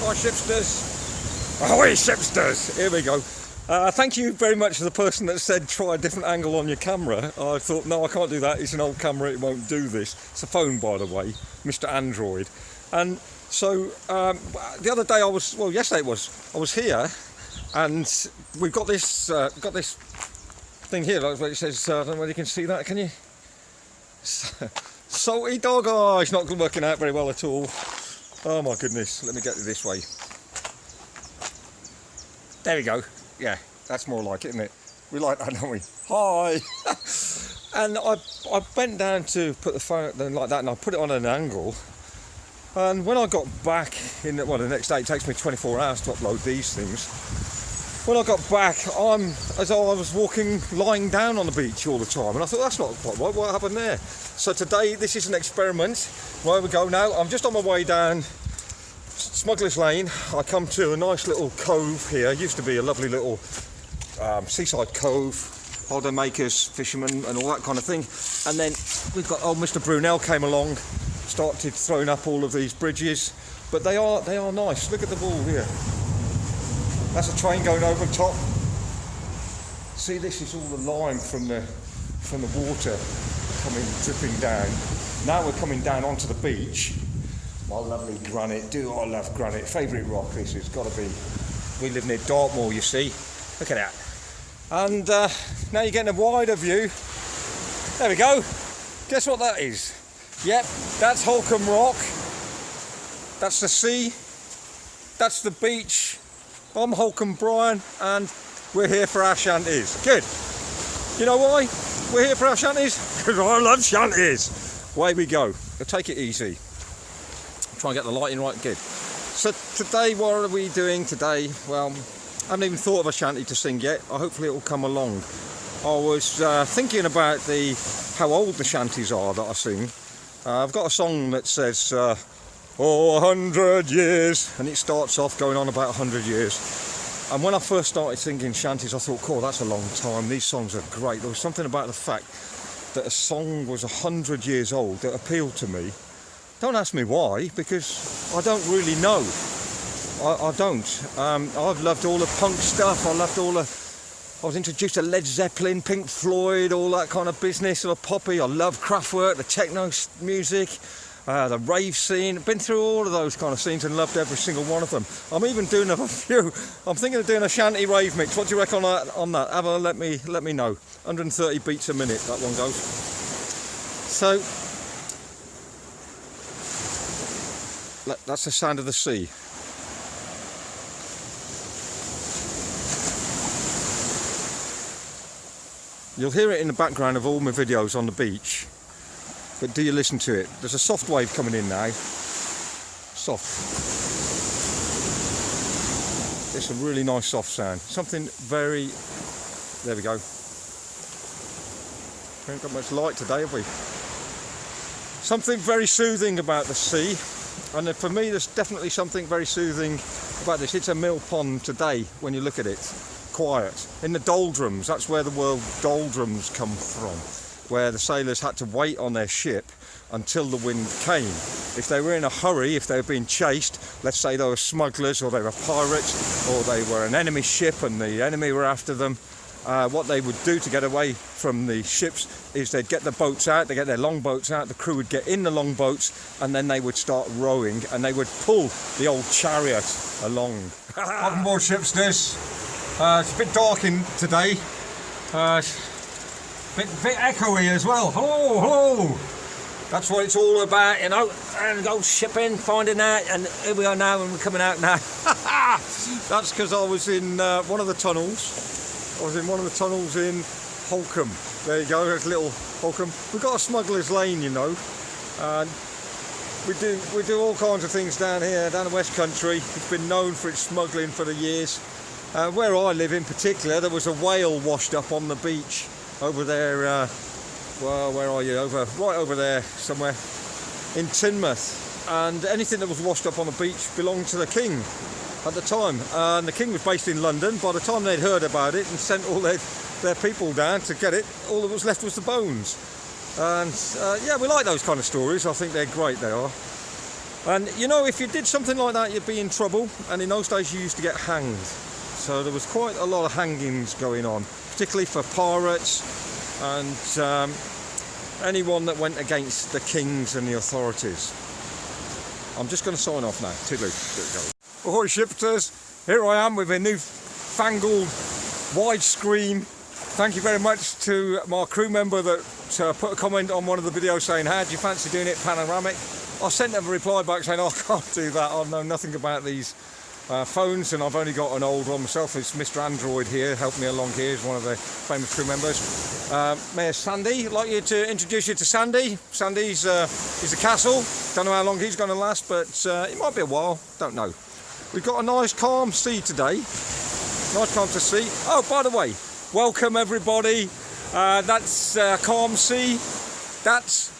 my shipsters. Ahoy shipsters! Here we go. Thank you very much to the person that said try a different angle on your camera. I thought, no, I can't do that. It's an old camera, it won't do this. It's a phone, by the way, Mr. Android. And so the other day yesterday I was here, and we've got this thing here, like it says, I don't know whether you can see that, can you? Salty dog, oh, it's not working out very well at all. Oh my goodness, let me get it this way. There we go. Yeah, that's more like it, isn't it? We like that, don't we? Hi! And I bent down to put the phone like that, and I put it on an angle. And when I got back the next day, it takes me 24 hours to upload these things. When I got back, as though I was lying down on the beach all the time, and I thought, that's not quite right, what happened there? So today, this is an experiment. Where we go now, I'm just on my way down Smuggler's Lane. I come to a nice little cove here. It used to be a lovely little seaside cove, holiday makers, fishermen and all that kind of thing. And then we've got old Mr. Brunel came along, started throwing up all of these bridges, but they are nice. Look at the wall here. That's a train going over the top. See, this is all the lime from the water dripping down. Now we're coming down onto the beach. My lovely granite. I love granite. Favourite rock this has got to be. We live near Dartmoor, you see. Look at that. And now you're getting a wider view. There we go. Guess what that is? Yep, that's Holcombe Rock. That's the sea. That's the beach. I'm Holcombe Brian, and we're here for our shanties. Good. You know why we're here for our shanties? Because I love shanties. Away we go. We'll take it easy. Try and get the lighting right. Good. So today, what are we doing today? Well, I haven't even thought of a shanty to sing yet. Hopefully it will come along. I was thinking about how old the shanties are that I sing. I've got a song that says 100 years, and it starts off going on about 100 years. And when I first started singing shanties, I thought, cool, that's a long time. These songs are great. There was something about the fact that a song was 100 years old that appealed to me. Don't ask me why, because I don't really know. I don't. I've loved all the punk stuff. I was introduced to Led Zeppelin, Pink Floyd, all that kind of business, or Poppy. I love Kraftwerk, the techno music, the rave scene. Been through all of those kind of scenes and loved every single one of them. I'm even doing a few. I'm thinking of doing a shanty rave mix. What do you reckon on that? Have a let me know. 130 beats a minute that one goes. So that's the sound of the sea. You'll hear it in the background of all my videos on the beach, but do you listen to it? There's a soft wave coming in now. Soft. It's a really nice soft sound. Something very... There we go. We haven't got much light today, have we? Something very soothing about the sea. And for me, there's definitely something very soothing about this. It's a mill pond today when you look at it. Quiet. In the doldrums, that's where the word doldrums come from, where the sailors had to wait on their ship until the wind came. If they were in a hurry, if they were being chased, let's say they were smugglers or they were pirates or they were an enemy ship and the enemy were after them, what they would do to get away from the ships is they'd get the boats out, they'd get their longboats out, the crew would get in the longboats, and then they would start rowing and they would pull the old chariot along. Welcome aboard, shipsters. It's a bit dark in today. Bit echoey as well. Hello. That's what it's all about, you know. And go shipping, finding out, and here we are now, and we're coming out now. That's because I was in one of the tunnels. I was in one of the tunnels in Holcombe. There you go. There's little Holcombe. We've got a Smuggler's Lane, you know. And we do all kinds of things down here, down the West Country. It's been known for its smuggling for the years. Where I live in particular, there was a whale washed up on the beach over there, well, where are you? Right over there somewhere in Teignmouth. And anything that was washed up on the beach belonged to the king at the time. And the king was based in London. By the time they'd heard about it and sent all their people down to get it, all that was left was the bones. And yeah, we like those kind of stories. I think they're great, they are. And you know, if you did something like that, you'd be in trouble. And in those days, you used to get hanged. So there was quite a lot of hangings going on, particularly for pirates and anyone that went against the kings and the authorities. I'm just going to sign off now. Toodaloo. Ahoy shifters, here I am with a new fangled widescreen. Thank you very much to my crew member that put a comment on one of the videos saying, how do you fancy doing it panoramic? I sent them a reply back saying, oh, I can't do that, I know nothing about these phones, and I've only got an old one myself. It's Mr. Android here, helped me along here, he's one of the famous crew members. Mayor Sandy, I'd like you to introduce you to Sandy. Sandy's he's a castle, don't know how long he's going to last, but it might be a while, don't know. We've got a nice calm sea today, nice calm to sea. Oh, by the way, welcome everybody, that's Calm Sea, that's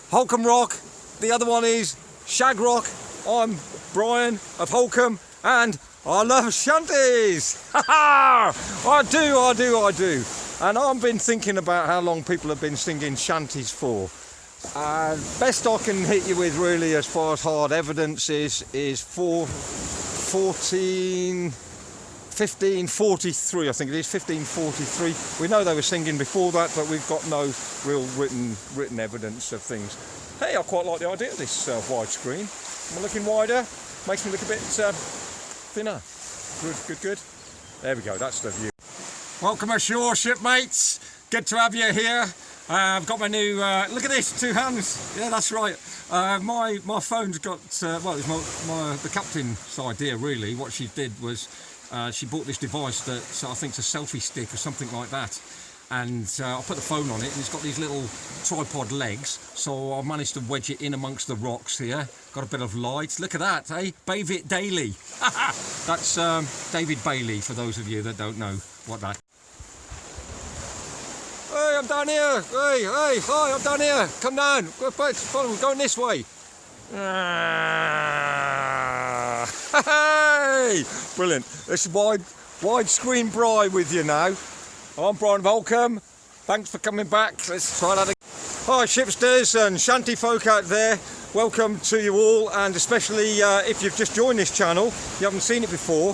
Holcombe Rock, the other one is Shag Rock. I'm Brian of Holcombe and I love Shanties. I do. And I've been thinking about how long people have been singing Shanties for. Best I can hit you with really as far as hard evidence is 1543, I think it is, 1543. We know they were singing before that, but we've got no real written evidence of things. Hey, I quite like the idea of this widescreen. Am I looking wider? Makes me look a bit thinner. Good. There we go, that's the view. Welcome ashore, shipmates. Good to have you here. I've got my new, look at this, 2 hands. Yeah, that's right. My phone's got, well, it's the captain's idea really. What she did was she bought this device that I think it's a selfie stick or something like that. And I put the phone on it and it's got these little tripod legs, so I managed to wedge it in amongst the rocks here. Got a bit of light. Look at that, eh? Bathe it daily. That's David Bailey, for those of you that don't know what that. Hey, I'm down here. Hey, hi, I'm down here. Come down. Follow, we're going this way. Hey, brilliant. This is widescreen Bri with you now. I'm Brian of Holcombe. Thanks for coming back. Let's try that again. Hi shipsters and shanty folk out there. Welcome to you all, and especially if you've just joined this channel, you haven't seen it before.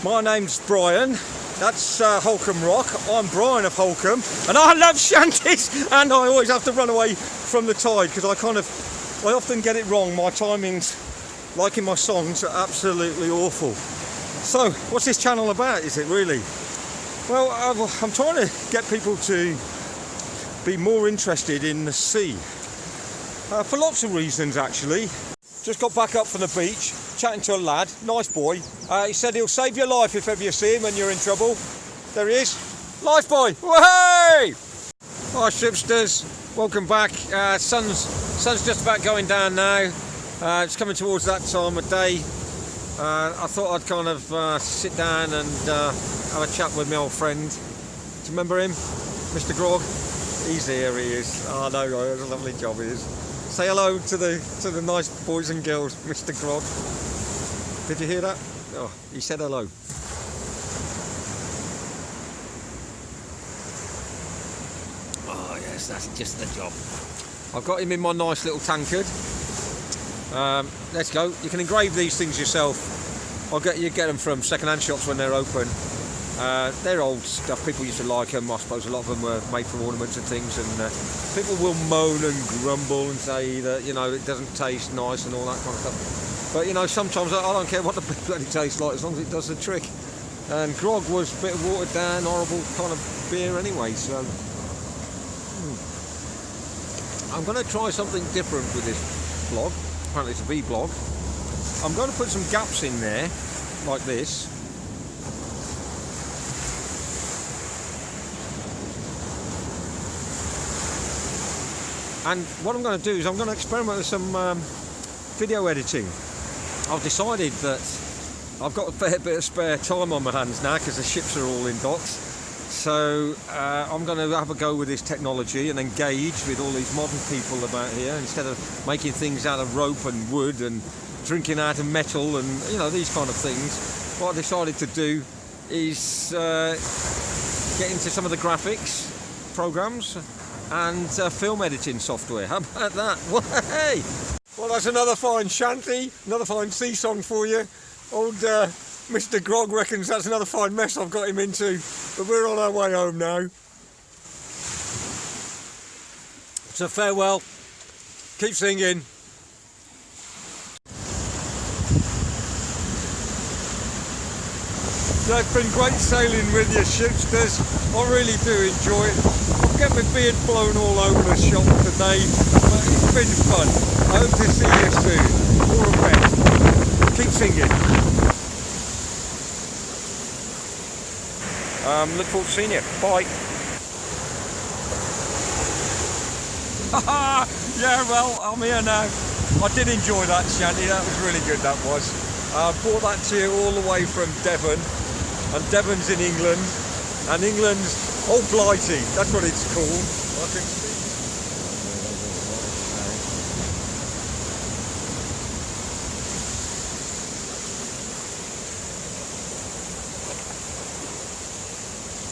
My name's Brian. That's Holcombe Rock. I'm Brian of Holcombe, and I love shanties. And I always have to run away from the tide because I often get it wrong. My timings, like in my songs, are absolutely awful. So, what's this channel about? Is it really? Well, I'm trying to get people to be more interested in the sea, for lots of reasons actually. Just got back up from the beach, chatting to a lad, nice boy. He said he'll save your life if ever you see him when you're in trouble. There he is, life boy, wahey! Hi shipsters, welcome back. Sun's just about going down now. It's coming towards that time of day. I thought I'd kind of sit down and have a chat with my old friend. Do you remember him? Mr. Grog? He's here, he is. Oh no, it's a lovely job he is. Say hello to the nice boys and girls, Mr. Grog. Did you hear that? Oh, he said hello. Oh yes, that's just the job. I've got him in my nice little tankard. Let's go. You can engrave these things yourself. You get them from second-hand shops when they're open. They're old stuff. People used to like them. I suppose a lot of them were made for ornaments and things. And people will moan and grumble and say that it doesn't taste nice and all that kind of stuff. But sometimes I don't care what the bloody tastes like as long as it does the trick. And grog was a bit of watered down, horrible kind of beer anyway. So I'm going to try something different with this vlog. Apparently it's a vlog. I'm going to put some gaps in there, like this. And what I'm going to do is I'm going to experiment with some video editing. I've decided that I've got a fair bit of spare time on my hands now because the ships are all in docks. So I'm going to have a go with this technology and engage with all these modern people about here instead of making things out of rope and wood and drinking out of metal and these kind of things. What I decided to do is get into some of the graphics programs and film editing software. How about that? Hey! Well, that's another fine shanty, another fine sea song for you. Old Mr. Grog reckons that's another fine mess I've got him into, but we're on our way home now. So farewell, keep singing. So it's been great sailing with you, shipsters. I really do enjoy it. I've got my beard blown all over the shop today, but it's been fun. I hope to see you soon. All the best. Keep singing. Look forward to seeing you. Bye. Yeah, well, I'm here now. I did enjoy that shanty. That was really good, that was. I brought that to you all the way from Devon. And Devon's in England. And England's Old Blighty. That's what it's called. I can see.